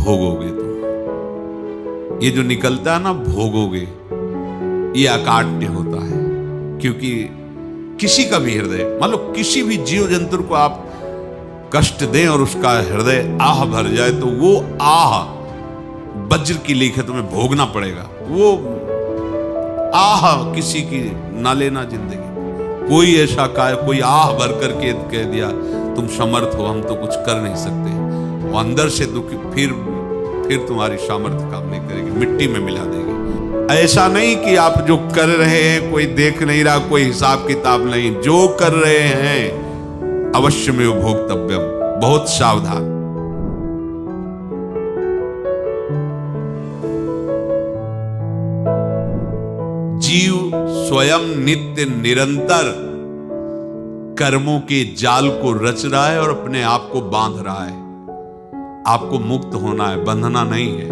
भोगोगे तुम। ये जो निकलता है ना भोगोगे, ये अकाट्य होता है। क्योंकि किसी का भी हृदय, मान लो किसी भी जीव जंतु को आप कष्ट दें और उसका हृदय आह भर जाए, तो वो आह वज्र की लीक है, तुम्हें भोगना पड़ेगा। वो आह किसी की ना लेना जिंदगी। कोई ऐसा कोई आह भर करके कह दिया तुम समर्थ हो, हम तो कुछ कर नहीं सकते, वो अंदर से दुखी, फिर तुम्हारी सामर्थ्य काम नहीं करेगी, मिट्टी में मिला देगी। ऐसा नहीं कि आप जो कर रहे हैं कोई देख नहीं रहा, कोई हिसाब किताब नहीं, जो कर रहे हैं अवश्य में भोक्तव्यम, बहुत सावधान। जीव स्वयं नित्य निरंतर कर्मों के जाल को रच रहा है और अपने आप को बांध रहा है। आपको मुक्त होना है, बंधना नहीं है।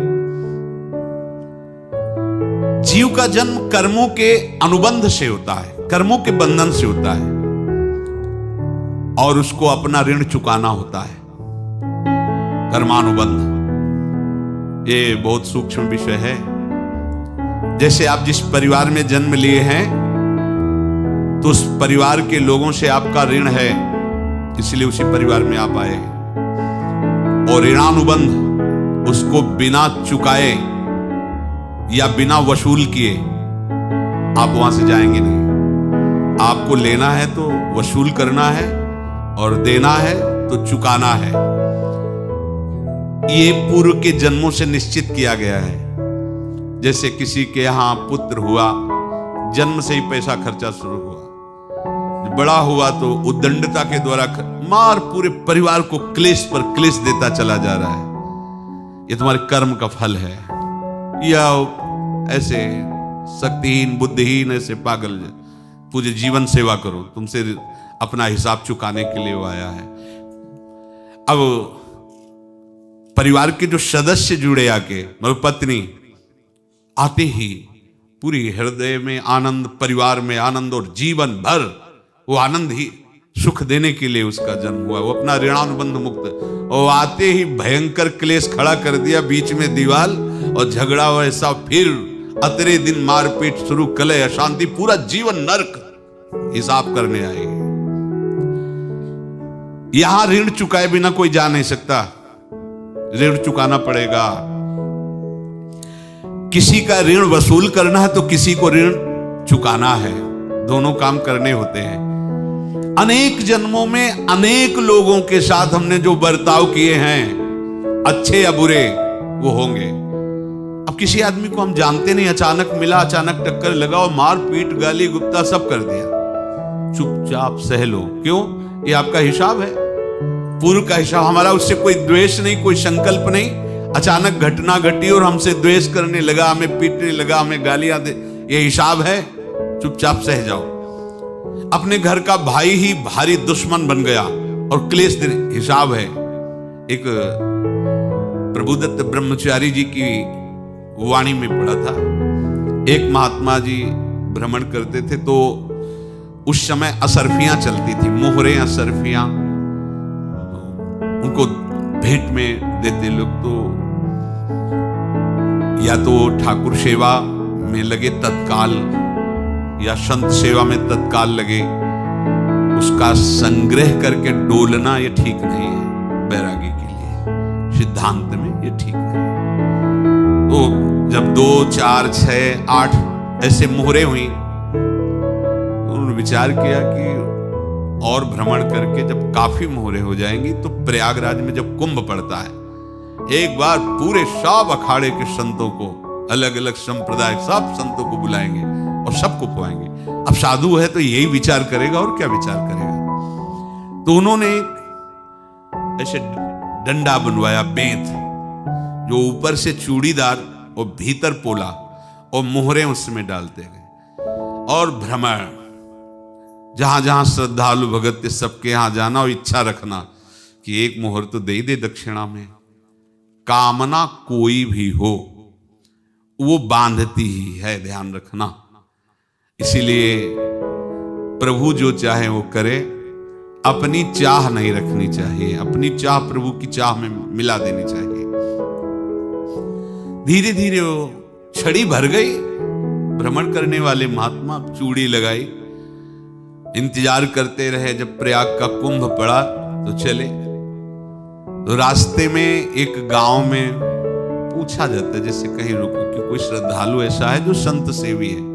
जीव का जन्म कर्मों के अनुबंध से होता है, कर्मों के बंधन से होता है, और उसको अपना ऋण चुकाना होता है। कर्मानुबंध ये बहुत सूक्ष्म विषय है। जैसे आप जिस परिवार में जन्म लिए हैं, तो उस परिवार के लोगों से आपका ऋण है, इसलिए उसी परिवार में आप आए हैं। और ऋणानुबंध उसको बिना चुकाए या बिना वसूल किए आप वहां से जाएंगे नहीं। आपको लेना है तो वसूल करना है, और देना है तो चुकाना है। ये पूर्व के जन्मों से निश्चित किया गया है। जैसे किसी के यहां पुत्र हुआ, जन्म से ही पैसा खर्चा शुरू हुआ, बड़ा हुआ तो उद्दंडता के द्वारा मार पूरे परिवार को क्लेश पर क्लेश देता चला जा रहा है। ये तुम्हारे कर्म का फल है। या ऐसे शक्तिहीन बुद्धिहीन ऐसे पागल पूरे जीवन सेवा करो, तुमसे अपना हिसाब चुकाने के लिए वो आया है। अब परिवार के जो सदस्य जुड़े आके, मतलब पत्नी आते ही पूरी हृदय में आनंद, परिवार में आनंद, और जीवन भर वो आनंद ही सुख देने के लिए उसका जन्म हुआ। वो अपना ऋणानुबंध मुक्त, और आते ही भयंकर क्लेश खड़ा कर दिया, बीच में दीवार और झगड़ा वैसा, फिर अतरे दिन मारपीट शुरू, कलह अशांति, पूरा जीवन नरक हिसाब करने आए। यहां ऋण चुकाए बिना कोई जा नहीं सकता, ऋण चुकाना पड़ेगा। किसी का ऋण वसूल करना है तो किसी को ऋण चुकाना है, दोनों काम करने होते हैं। अनेक जन्मों में अनेक लोगों के साथ हमने जो बर्ताव किए हैं, अच्छे या बुरे, वो होंगे। अब किसी आदमी को हम जानते नहीं, अचानक मिला, अचानक टक्कर लगा और मार पीट गाली गुप्ता सब कर दिया, चुपचाप सह लो। क्यों? ये आपका हिसाब है, पूर्व का हिसाब। हमारा उससे कोई द्वेष नहीं, कोई संकल्प नहीं। अचानक घटना घटी और हमसे द्वेष करने लगा, हमें पीटने लगा, हमें गालियां दे, ये हिसाब है, चुपचाप सह जाओ। अपने घर का भाई ही भारी दुश्मन बन गया और क्लेश हिसाब है। एक प्रभुदत्त ब्रह्मचारी जी की वाणी में पढ़ा था, एक महात्मा जी भ्रमण करते थे, तो उस समय असरफियां चलती थी, मोहरे असरफियां उनको भेंट में देते लोग। तो या तो ठाकुर सेवा में लगे तत्काल, या संत सेवा में तत्काल लगे, उसका संग्रह करके डोलना ये ठीक नहीं है बैरागी के लिए, सिद्धांत में ये ठीक नहीं। तो जब 2, 4, 6, 8 ऐसे मोहरे हुई, तो उन्होंने विचार किया कि और भ्रमण करके जब काफी मोहरे हो जाएंगी तो प्रयागराज में जब कुंभ पड़ता है, एक बार पूरे सब अखाड़े के संतों को, अलग अलग संप्रदाय सब संतों को बुलाएंगे और सबको खुआएंगे। अब साधु है तो यही विचार करेगा, और क्या विचार करेगा। तो उन्होंने ऐसे डंडा बनवाया, बेंत, जो ऊपर से चूड़ीदार और भीतर पोला, और मोहरे उसमें डालते गए। और भ्रमण, जहां जहां श्रद्धालु भगत सबके यहां जाना और इच्छा रखना कि एक मोहर तो दे दे दक्षिणा में। कामना कोई भी हो वो बांधती ही है, ध्यान रखना। इसीलिए प्रभु जो चाहे वो करे, अपनी चाह नहीं रखनी चाहिए, अपनी चाह प्रभु की चाह में मिला देनी चाहिए। धीरे धीरे वो छड़ी भर गई। भ्रमण करने वाले महात्मा चूड़ी लगाई, इंतजार करते रहे। जब प्रयाग का कुंभ पड़ा तो चले। तो रास्ते में एक गांव में पूछा जाता है, जैसे कहीं रुको कि कोई श्रद्धालु ऐसा है जो संत सेवी है।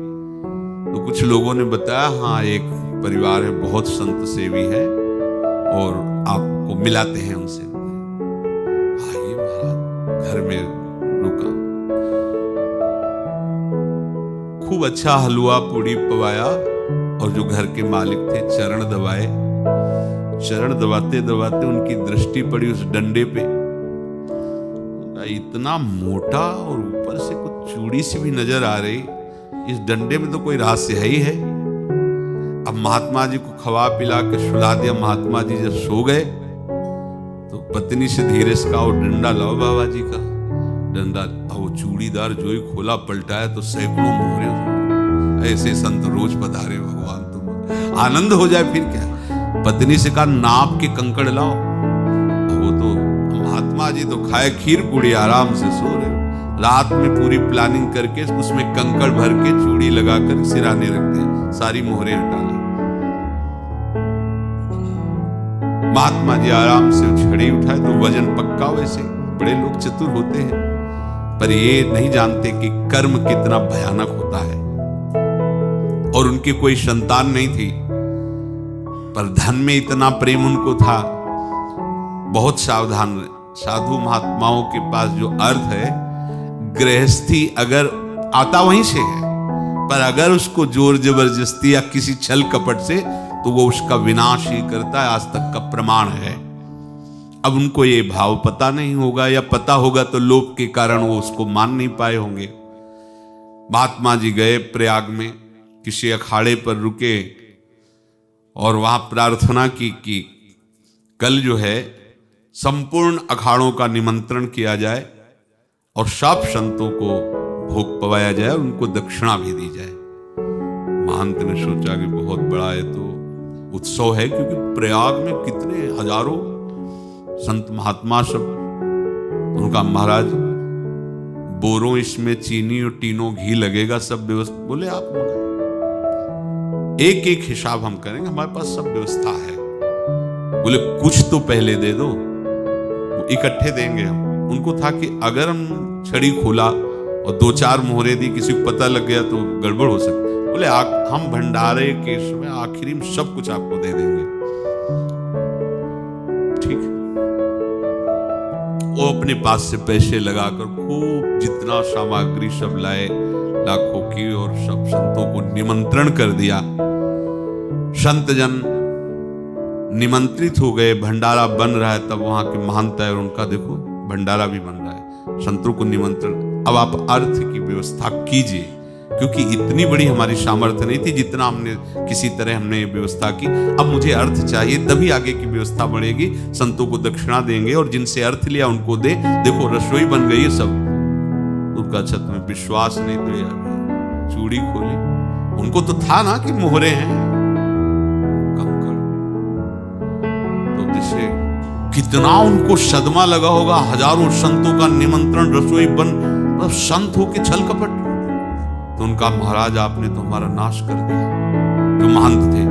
तो कुछ लोगों ने बताया, हाँ एक परिवार है बहुत संत सेवी है और आपको मिलाते हैं उनसे। आइए महाराज, घर में रुका, खूब अच्छा हलवा पूड़ी पवाया और जो घर के मालिक थे चरण दबाए। चरण दबाते दबाते उनकी दृष्टि पड़ी उस डंडे पे। इतना मोटा और ऊपर से कुछ चूड़ी सी भी नजर आ रही, इस डंडे में तो कोई रहस्य है ही है। अब महात्मा जी को खवा पिला के सुला दिया। महात्मा जी जब सो गए तो पत्नी से धीरे से कहा, वो डंडा लाओ बाबा जी का डंडा। वो चूड़ीदार जो ही खोला पलटाया तो सैकड़ों मोहरे। ऐसे संत रोज पधारे भगवान, तुम आनंद हो जाए फिर क्या। पत्नी से कहा, नाप के कंकड़ लाओ। वो तो महात्मा जी तो खाए खीर पूड़ी, आराम से सो रहे। रात में पूरी प्लानिंग करके उसमें कंकड़ भर के चूड़ी लगाकर सिराने रखते हैं, सारी मोहरे हटा ली। महात्मा जी आराम से छड़ी उठाए तो वजन पक्का। वैसे बड़े लोग चतुर होते हैं, पर ये नहीं जानते कि कर्म कितना भयानक होता है। और उनकी कोई संतान नहीं थी, पर धन में इतना प्रेम उनको था। बहुत सावधान रहे। साधु महात्माओं के पास जो अर्थ है, गृहस्थी अगर आता वहीं से है, पर अगर उसको जोर जबरदस्ती या किसी छल कपट से, तो वो उसका विनाश ही करता है। आज तक का प्रमाण है। अब उनको ये भाव पता नहीं होगा, या पता होगा तो लोभ के कारण वो उसको मान नहीं पाए होंगे। महात्मा जी गए प्रयाग में, किसी अखाड़े पर रुके और वहां प्रार्थना की कि कल जो है संपूर्ण अखाड़ों का निमंत्रण किया जाए और सब संतों को भोग पवाया जाए और उनको दक्षिणा भी दी जाए। महंत ने सोचा कि बहुत बड़ा है तो उत्सव है, क्योंकि प्रयाग में कितने हजारों संत महात्मा सब। उनका महाराज बोरों इसमें चीनी और टीनों घी लगेगा, सब व्यवस्था। बोले आप मंगाए, एक एक हिसाब हम करेंगे, हमारे पास सब व्यवस्था है। बोले कुछ तो पहले दे दो, इकट्ठे देंगे हम। उनको था कि अगर हम छड़ी खोला और 2-4 मोहरे दी, किसी को पता लग गया तो गड़बड़ हो सकती। बोले हम भंडारे के समय आखिरी में सब कुछ आपको दे देंगे। ठीक है। वो अपने पास से पैसे लगाकर खूब जितना सामग्री सब लाए, लाखों की, और सब संतों को निमंत्रण कर दिया। संत जन निमंत्रित हो गए, भंडारा बन रहा है। तब वहां के महंत है और उनका देखो भंडारा भी बन रहा है, संतों को निमंत्रण। अब आप अर्थ की व्यवस्था कीजिए, क्योंकि इतनी बड़ी हमारी सामर्थ्य नहीं थी जितना हमने किसी तरह हमने व्यवस्था की। अब मुझे अर्थ चाहिए, तभी आगे की व्यवस्था बढ़ेगी। संतों को दक्षिणा देंगे और जिनसे अर्थ लिया उनको दे। देखो रसोई बन गई है सब। उनका छत में विश्वास नहीं तो यार चूड़ी खोली। उनको तो था ना कि मोहरे हैं, कितना उनको सदमा लगा होगा। हजारों संतों का निमंत्रण, रसोई बन, मतलब संत होके छल कपट। तो उनका महाराज आपने तो हमारा नाश कर दिया, जो महंत थे।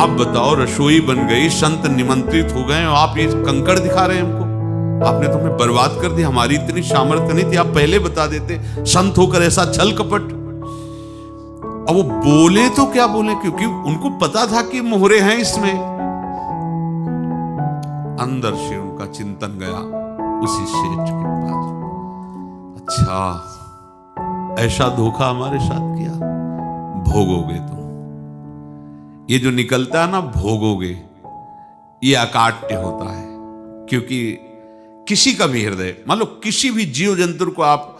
अब बताओ रसोई बन गई, संत निमंत्रित हो गए और आप ये कंकड़ दिखा रहे हैं हमको। आपने तो हमें बर्बाद कर दिया, हमारी इतनी सामर्थ्य नहीं थी, आप पहले बता देते। संत होकर ऐसा छल कपट। अब वो बोले तो क्या बोले, क्योंकि उनको पता था कि मोहरे हैं इसमें। अंदर से उनका चिंतन गया उसी सेठ के पास। अच्छा ऐसा धोखा हमारे साथ किया, भोगोगे तुम। ये जो निकलता है ना भोगोगे, ये अकाट्य होता है। क्योंकि किसी का भी हृदय, मान लो किसी भी जीव जंतु को आप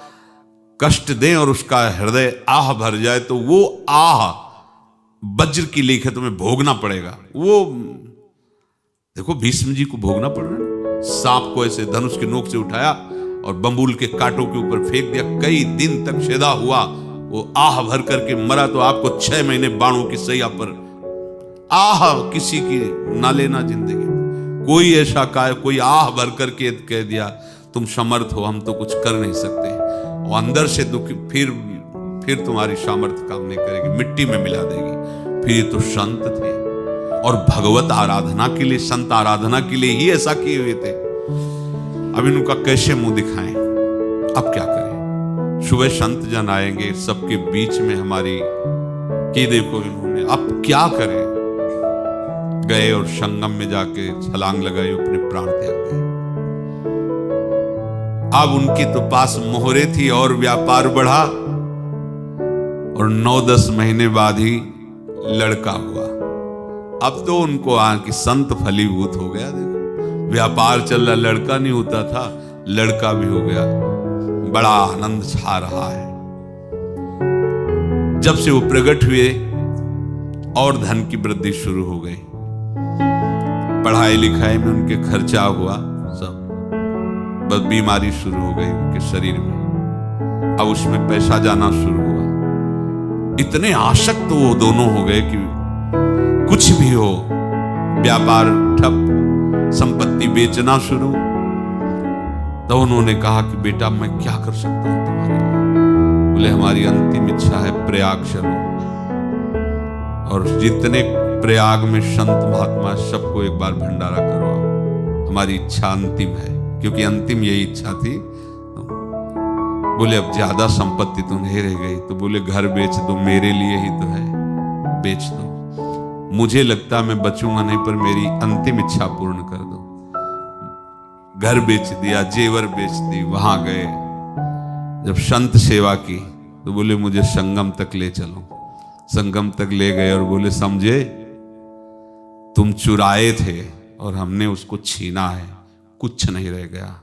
कष्ट दें और उसका हृदय आह भर जाए, तो वो आह वज्र की लेख है, तुम्हें भोगना पड़ेगा। वो देखो भीष्म जी को भोगना पड़ रहा है। सांप को ऐसे धनुष के नोक से उठाया और बंबूल के कांटों के ऊपर फेंक दिया, कई दिन तक शेदा हुआ, वो आह भर करके मरा। तो आपको 6 महीने बाणों की सैया पर आह किसी की ना लेना जिंदगी। कोई ऐसा कोई आह भर करके कह दिया तुम समर्थ हो, हम तो कुछ कर नहीं सकते। और अंदर से दुखी, फिर तुम्हारी सामर्थ्य काम नहीं करेगी, मिट्टी में मिला देगी। फिर ये तो संत थे और भगवत आराधना के लिए, संत आराधना के लिए ही ऐसा किए हुए थे। अब इनका कैसे मुंह दिखाएं? अब क्या करें? सुबह संत जन आएंगे, सबके बीच में हमारी कि देखो इन्होंने, अब क्या करें? गए और संगम में जाके छलांग लगाई, अपने प्राण त्याग दिए। अब उनके तो पास मोहरे थी और व्यापार बढ़ा और 9-10 महीने बाद ही लड़का हुआ। अब तो उनको कि संत फलीभूत हो गया। देखो व्यापार चल रहा, लड़का नहीं होता था, लड़का भी हो गया। बड़ा आनंद छा रहा है। जब से वो प्रकट हुए और धन की वृद्धि शुरू हो गई, पढ़ाई लिखाई में उनके खर्चा हुआ सब, बस बीमारी शुरू हो गई उनके शरीर में। अब उसमें पैसा जाना शुरू हुआ। इतने आसक्त वो दोनों हो गए कि कुछ भी हो, व्यापार ठप, संपत्ति बेचना शुरू। तो उन्होंने कहा कि बेटा मैं क्या कर सकता हूं तुम्हारे लिए? बोले हमारी अंतिम इच्छा है प्रयाग चलो, और जितने प्रयाग में संत महात्मा सबको एक बार भंडारा करवाओ, हमारी इच्छा अंतिम है। क्योंकि अंतिम यही इच्छा थी। बोले अब ज्यादा संपत्ति तो नहीं रह गई, तो बोले घर बेच दो, मेरे लिए ही तो है, बेच दो। मुझे लगता मैं बचूंगा नहीं, पर मेरी अंतिम इच्छा पूर्ण कर दो। घर बेच दिया, जेवर बेच दी। वहां गए, जब संत सेवा की तो बोले मुझे संगम तक ले चलो। संगम तक ले गए और बोले समझे तुम चुराए थे और हमने उसको छीना है, कुछ नहीं रह गया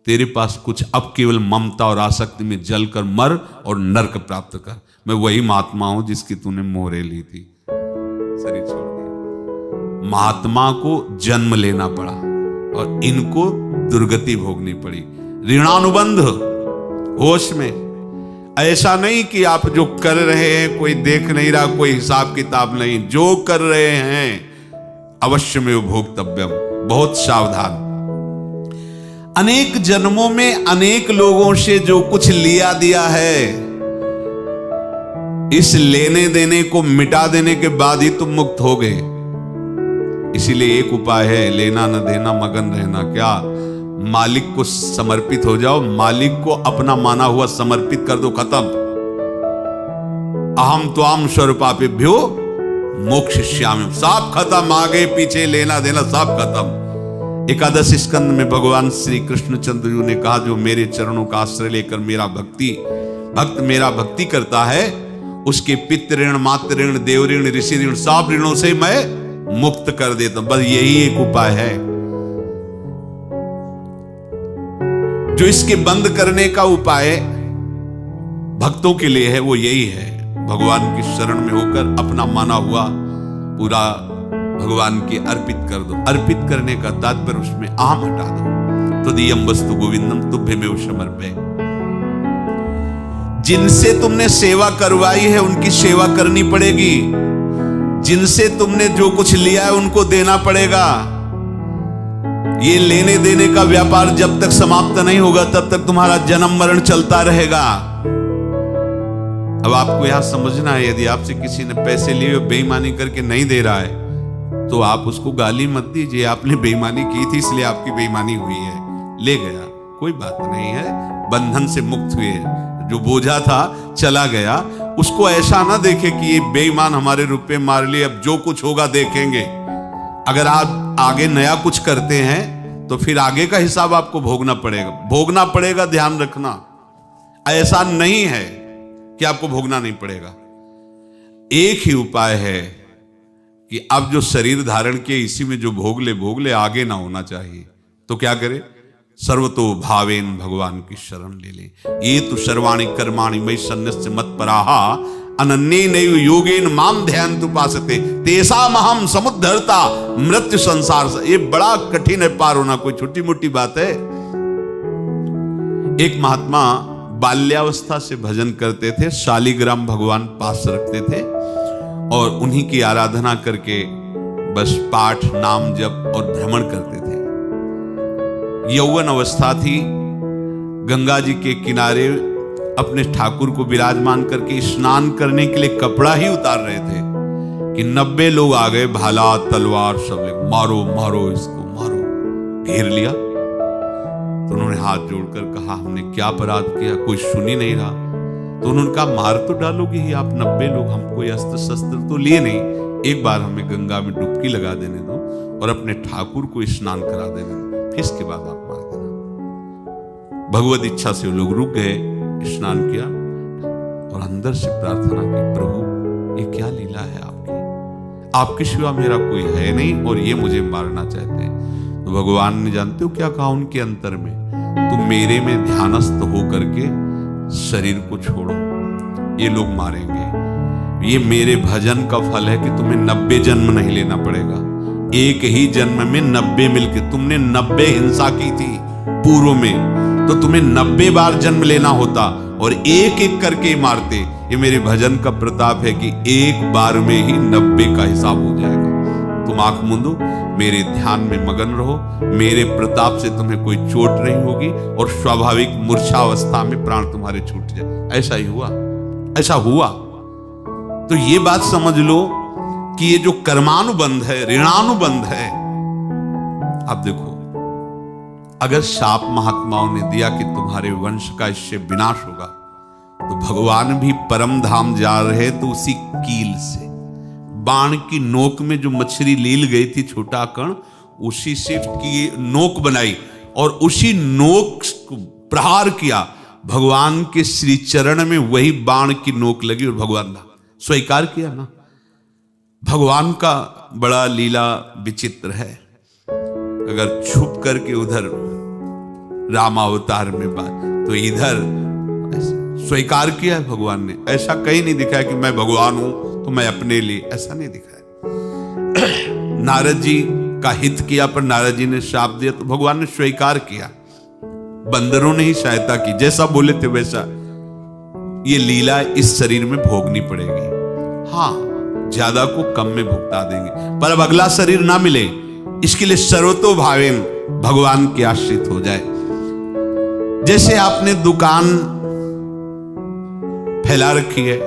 तेरे पास कुछ, अब केवल ममता और आसक्ति में जलकर मर और नरक प्राप्त कर। मैं वही महात्मा हूं जिसकी तूने मोहरे ली थी, शरीर छोड़ दिया। महात्मा को जन्म लेना पड़ा और इनको दुर्गति भोगनी पड़ी। ऋणानुबंध होश में, ऐसा नहीं कि आप जो कर रहे हैं कोई देख नहीं रहा, कोई हिसाब किताब नहीं, जो कर रहे हैं अवश्य में भोक्तव्यम। बहुत सावधान। अनेक जन्मों में अनेक लोगों से जो कुछ लिया दिया है, इस लेने देने को मिटा देने के बाद ही तुम मुक्त हो गए। इसीलिए एक उपाय है, लेना न देना मगन रहना। क्या? मालिक को समर्पित हो जाओ, मालिक को अपना माना हुआ समर्पित कर दो, खत्म। अहम त्वाम स्वरूपापेभ्यो मोक्षयिष्यामि, सब खत्म। आगे पीछे लेना देना सब खत्म। एकादश स्कंद में भगवान श्री कृष्णचंद्र जी ने कहा जो मेरे चरणों का आश्रय लेकर भक्त मेरा भक्ति करता है, उसके पितृ ऋण, मातृ ऋण, देव ऋण, ऋषि ऋण, सब ऋणों से मैं मुक्त कर देता हूं। बस यही एक उपाय है जो इसके बंद करने का उपाय भक्तों के लिए है, वो यही है। भगवान की शरण में होकर अपना माना हुआ पूरा भगवान के अर्पित कर दो। अर्पित करने का तात्पर्य उसमें अहम हटा दो। तदीयम वस्तु गोविंदम तुभ्यमेव समर्पये। जिनसे तुमने सेवा करवाई है उनकी सेवा करनी पड़ेगी। जिनसे तुमने जो कुछ लिया है उनको देना पड़ेगा। ये लेने देने का व्यापार जब तक समाप्त नहीं होगा तब तक तुम्हारा जन्म मरण चलता रहेगा। अब आपको यहां समझना है, यदि आपसे किसी ने पैसे लिए बेईमानी करके नहीं दे रहा है तो आप उसको गाली मत दीजिए। आपने बेईमानी की थी इसलिए आपकी बेईमानी हुई है, ले गया, कोई बात नहीं है, बंधन से मुक्त हुए। जो बोझा था चला गया। उसको ऐसा ना देखे कि ये बेईमान हमारे रुपए मार लिए, अब जो कुछ होगा देखेंगे। अगर आप आगे नया कुछ करते हैं तो फिर आगे का हिसाब आपको भोगना पड़ेगा, ध्यान रखना। ऐसा नहीं है कि आपको भोगना नहीं पड़ेगा। एक ही उपाय है कि अब जो शरीर धारण किए इसी में जो भोग ले, आगे ना होना चाहिए। तो क्या करे? सर्वतो भावेन भगवान की शरण ले ले। ये तो सर्वाणि कर्माणि मयि सन्न्यस्य मत्पराहा अनन्ये नैव योगेन माम ध्यायन्तु उपासते तेषामहं समुद्धर्ता मृत्यु संसार से। ये बड़ा कठिन है पार होना, कोई छोटी मोटी बात है। एक महात्मा बाल्यावस्था से भजन करते थे, शालिग्राम भगवान पास रखते थे और उन्हीं की आराधना करके बस पाठ, नाम, जप और भ्रमण करते थे। यौवन अवस्था थी, गंगा जी के किनारे अपने ठाकुर को विराजमान करके स्नान करने के लिए कपड़ा ही उतार रहे थे कि 90 लोग आ गए, भाला तलवार सब ले, मारो मारो इसको मारो, घेर लिया। तो उन्होंने हाथ जोड़कर कहा, हमने क्या अपराध किया, कोई सुन ही नहीं रहा। तो उन्होंने कहा, मार तो डालोगे ही आप 90 लोग, हम कोई अस्त्र शस्त्र तो लिए नहीं, एक बार हमें गंगा में डुबकी लगा देने दो और अपने ठाकुर को स्नान करा देने दो, फिर इसके बाद आप मार देना। भगवत इच्छा से वो लोग रुक गए, स्नान किया और अंदर से प्रार्थना की, प्रभु ये क्या लीला है आपकी सिवा मेरा कोई है नहीं और ये मुझे मारना चाहते हैं। तो भगवान ने, जानते हो क्या कहा उनके अंतर में, तुम मेरे में ध्यानस्थ हो करके शरीर को छोड़ो, ये लोग मारेंगे। ये मेरे भजन का फल है कि तुम्हें 90 जन्म नहीं लेना पड़ेगा, एक ही जन्म में 90 मिलके, तुमने 90 हिंसा की थी पूर्व में, तो तुम्हें 90 बार जन्म लेना होता और एक एक करके मारते। ये मेरे भजन का प्रताप है कि एक बार में ही 90 का हिसाब हो जाएगा। तुम आंख मूंदो, मेरे ध्यान में मगन रहो, मेरे प्रताप से तुम्हें कोई चोट नहीं होगी और स्वाभाविक मूर्छावस्था में प्राण तुम्हारे छूट जाए। ऐसा ही हुआ, ऐसा हुआ। तो ये बात समझ लो कि ये जो कर्मानुबंध है, ऋणानुबंध है। अब देखो, अगर शाप महात्माओं ने दिया कि तुम्हारे वंश का इससे विनाश होगा, तो भगवान भी परम धाम जा रहे तो उसी कील से, बाण की नोक में जो मछली लील गई थी, छोटा कण, उसी से की नोक बनाई और उसी नोक को प्रहार किया। भगवान के श्री चरण में वही बाण की नोक लगी और भगवान ने स्वीकार किया ना। भगवान का बड़ा लीला विचित्र है। अगर छुप करके उधर रामावतार में बात, तो इधर स्वीकार किया है भगवान ने। ऐसा कहीं नहीं दिखा है कि मैं भगवान हूं तो मैं अपने लिए, ऐसा नहीं दिखा है। नारद जी का हित किया पर नारद जी ने श्राप दिया तो भगवान ने स्वीकार किया। बंदरों ने ही सहायता की, जैसा बोले थे वैसा। ये लीला इस शरीर में भोगनी पड़ेगी। हाँ, ज्यादा को कम में भुगता देंगे, पर अब अगला शरीर ना मिले, इसके लिए सर्वतो भावेन भगवान के आश्रित हो जाए। जैसे आपने दुकान फैला रखी है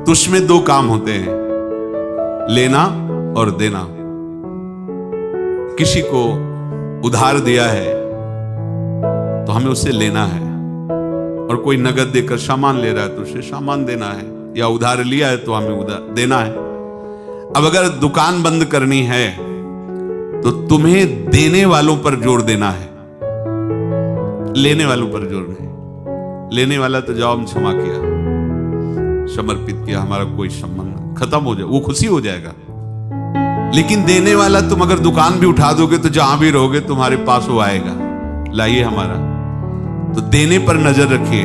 तो उसमें दो काम होते हैं, लेना और देना। किसी को उधार दिया है तो हमें उसे लेना है, और कोई नगद देकर सामान ले रहा है तो उसे सामान देना है, या उधार लिया है तो हमें उधार देना है। अब अगर दुकान बंद करनी है तो तुम्हें देने वालों पर जोर देना है, लेने वालों पर जोर नहीं। लेने वाला तो जाओ, हम क्षमा किया, समर्पित किया, हमारा कोई संबंध खत्म हो जाए, वो खुशी हो जाएगा। लेकिन देने वाला, तुम अगर दुकान भी उठा दोगे तो जहां भी रहोगे तुम्हारे पास वो आएगा, लाइए हमारा। तो देने पर नजर रखिए,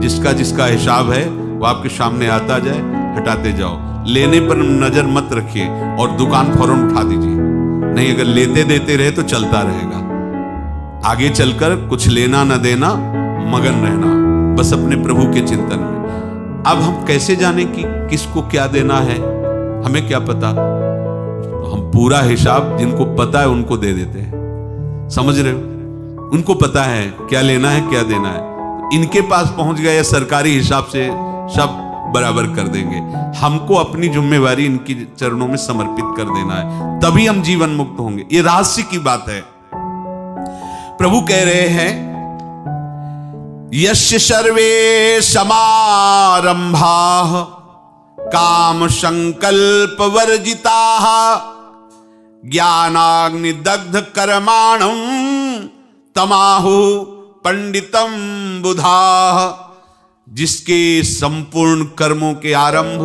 जिसका जिसका हिसाब है वो आपके सामने आता जाए, हटाते जाओ। लेने पर नजर मत रखिए और दुकान फौरन उठा दीजिए, नहीं अगर लेते देते रहे तो चलता रहेगा। आगे चलकर कुछ लेना न देना, मगन रहना बस अपने प्रभु के चिंतन में। अब हम कैसे जाने कि किसको क्या देना है, हमें क्या पता। तो हम पूरा हिसाब जिनको पता है उनको दे देते हैं, समझ रहे हो। उनको पता है क्या लेना है क्या देना है, तो इनके पास पहुंच गए, सरकारी हिसाब से सब बराबर कर देंगे। हमको अपनी जिम्मेवारी इनकी चरणों में समर्पित कर देना है, तभी हम जीवन मुक्त होंगे। ये रहस्य की बात है। प्रभु कह रहे हैं, यस्य सर्वे समारंभाः काम संकल्प वर्जिताः ज्ञानाग्नि दग्ध कर्माणं तमाहु पंडितम बुधाः। जिसके संपूर्ण कर्मों के आरंभ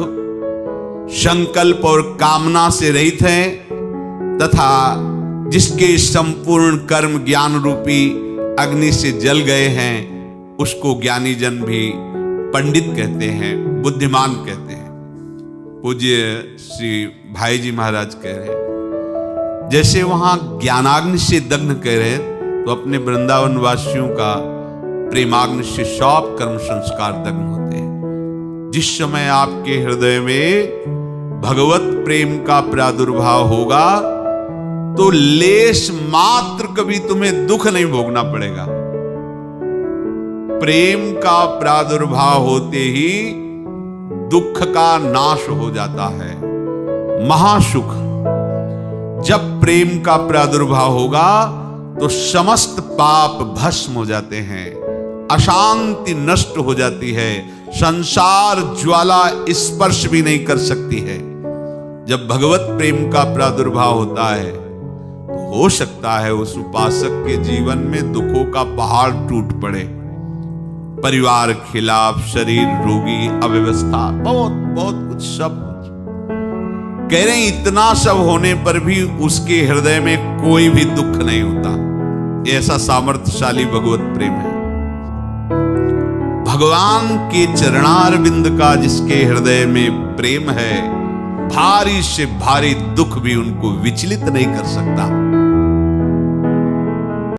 संकल्प और कामना से रहित हैं, तथा जिसके संपूर्ण कर्म ज्ञान रूपी अग्नि से जल गए हैं, उसको ज्ञानी जन भी पंडित कहते हैं, बुद्धिमान कहते हैं। पूज्य श्री भाई जी महाराज कह रहे हैं, जैसे वहां ज्ञानाग्नि से दग्ध कह रहे हैं, तो अपने वृंदावन वासियों का प्रेमाग्नि से सब कर्म संस्कार दग्न होते हैं। जिस समय आपके हृदय में भगवत प्रेम का प्रादुर्भाव होगा तो लेश मात्र कभी तुम्हें दुख नहीं भोगना पड़ेगा। प्रेम का प्रादुर्भाव होते ही दुख का नाश हो जाता है। महासुख। जब प्रेम का प्रादुर्भाव होगा तो समस्त पाप भस्म हो जाते हैं, अशांति नष्ट हो जाती है, संसार ज्वाला स्पर्श भी नहीं कर सकती है। जब भगवत प्रेम का प्रादुर्भाव होता है तो हो सकता है उस उपासक के जीवन में दुखों का पहाड़ टूट पड़े। परिवार खिलाफ, शरीर रोगी, अव्यवस्था, बहुत बहुत कुछ, सब कह रहे हैं। इतना सब होने पर भी उसके हृदय में कोई भी दुख नहीं होता। ऐसा सामर्थ्यशाली भगवत प्रेम है। भगवान के चरणारविंद का जिसके हृदय में प्रेम है, भारी से भारी दुख भी उनको विचलित नहीं कर सकता।